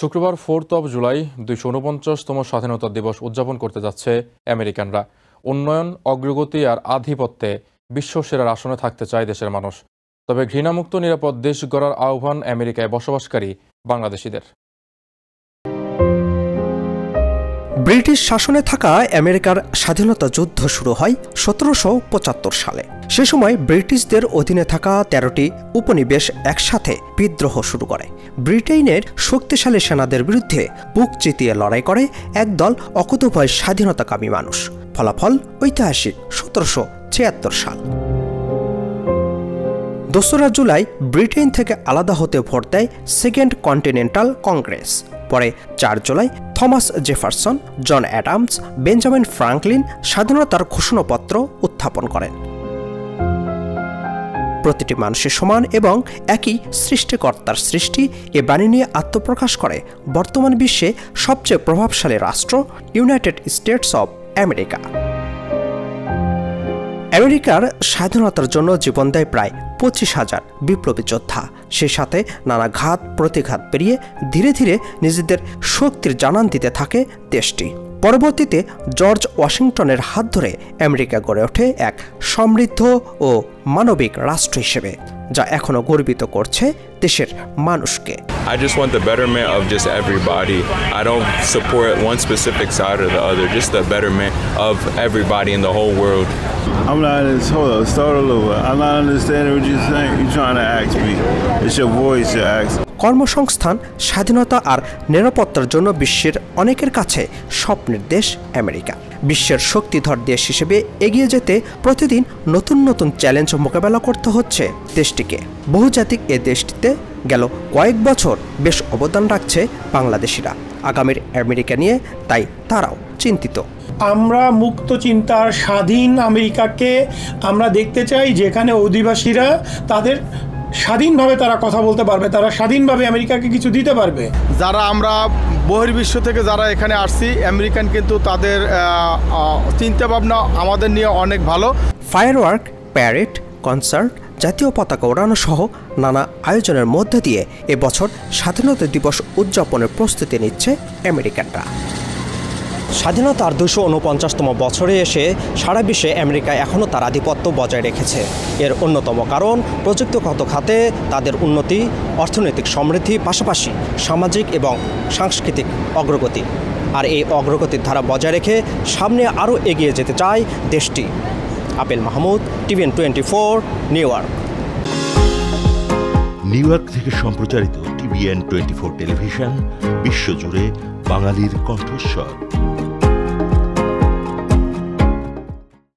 শুক্রবার 4th of July 249তম স্বাধীনতা দিবস উদযাপন করতে যাচ্ছে আমেরিকানরা। উন্নয়ন, অগ্রগতি আর আধিপত্যে বিশ্বসেরার আসনে থাকতে চায় দেশের মানুষ। তবে ঘৃণামুক্ত নিরাপদ দেশ গড়ার আহ্বান আমেরিকায় বসবাসকারী বাংলাদেশিদের। ব্রিটিশ শাসনে থাকা আমেরিকার স্বাধীনতা যুদ্ধ শুরু হয় 1775 সালে। সে সময় ব্রিটিশদের অধীনে থাকা 13টি উপনিবেশ একসাথে বিদ্রোহ শুরু করে। ব্রিটেনের শক্তিশালী সেনাদের বিরুদ্ধে বুক চিতিয়ে লড়াই করে একদল অকুতোভয় স্বাধীনতাকামী মানুষ। ফলাফল ঐতিহাসিক 1776 সাল। 2 জুলাই ব্রিটেন থেকে আলাদা হতে ভোট দেয় সেকেন্ড কন্টিনেন্টাল কংগ্রেস। পরে 4 July Thomas Jefferson, John Adams, Benjamin Franklin স্বাধীনতার ঘোষণাপত্র উত্থাপন করেন। প্রতিটি মানুষের সমান এবং একই সৃষ্টিকর্তার সৃষ্টি এ বাণী নিয়ে আত্মপ্রকাশ করে বর্তমান বিশ্বে সবচেয়ে প্রভাবশালী রাষ্ট্র ইউনাইটেড স্টেটস অব আমেরিকা। আমেরিকার স্বাধীনতার জন্য জীবন দেয় প্রায় 25,000 বিপ্লবী যোদ্ধা। সেই সাথে নানা ঘাত প্রতিঘাত পেরিয়ে ধীরে ধীরে নিজেদের শক্তির জানান দিতে থাকে দেশটি। পরবর্তীতে জর্জ ওয়াশিংটনের হাত ধরে আমেরিকা গড়ে ওঠে এক সমৃদ্ধ ও মানবিক রাষ্ট্র হিসেবে, যা এখনো গর্বিত করছে দেশের মানুষকে। I just want the betterment of just everybody. I don't support one specific side or the other, just the betterment of everybody in the whole world. I'm not hold up, start all over. I'm not understanding what you're saying. You're trying to ask me. It's your voice to ask. কর্মসংস্থান, স্বাধীনতা আর নিরাপত্তার জন্য বিশ্বের অনেকের কাছে স্বপ্নের দেশ America. বিশ্বের শক্তিধর দেশ হিসেবে এগিয়ে যেতে প্রতিদিন নতুন নতুন চ্যালেঞ্জ মোকাবেলা করতে হচ্ছে দেশটিকে। বহুজাতিক এ দেশটিতে গেল কয়েক বছর বেশ অবদান রাখছে বাংলাদেশিরা। আগামীর আমেরিকা নিয়ে তাই তারাও চিন্তিত। আমরা মুক্ত চিন্তার স্বাধীন আমেরিকাকে আমরা দেখতে চাই, যেখানে অধিবাসীরা তাদের স্বাধীনভাবে তারা কথা বলতে পারবে, তারা স্বাধীনভাবে আমেরিকাকে কিছু দিতে পারবে। যারা আমরা বহির্বিশ্ব থেকে যারা এখানে আসছি, আমেরিকান কিন্তু তাদের চিন্তাভাবনা আমাদের নিয়ে অনেক ভালো। ফায়ারওয়ার্ক, প্যারেড, কনসার্ট, জাতীয় পতাকা ওড়ানো সহ নানা আয়োজনের মধ্যে দিয়ে এবছর স্বাধীনতা দিবস উদযাপনের প্রস্তুতি নিচ্ছে আমেরিকানরা। স্বাধীনতার 249তম বছরে এসে সারা বিশ্বে আমেরিকা এখনও তার আধিপত্য বজায় রেখেছে। এর অন্যতম কারণ প্রযুক্তিগত খাতে তাদের উন্নতি, অর্থনৈতিক সমৃদ্ধি, পাশাপাশি সামাজিক এবং সাংস্কৃতিক অগ্রগতি। আর এই অগ্রগতির ধারা বজায় রেখে সামনে আরও এগিয়ে যেতে চায় দেশটি। Abel Mahmud, TVN 24, new York. New York থেকে সম্প্রচারিত TVN 24 টেলিভিশন বিশ্বজুড়ে বাঙালির কণ্ঠস্বর।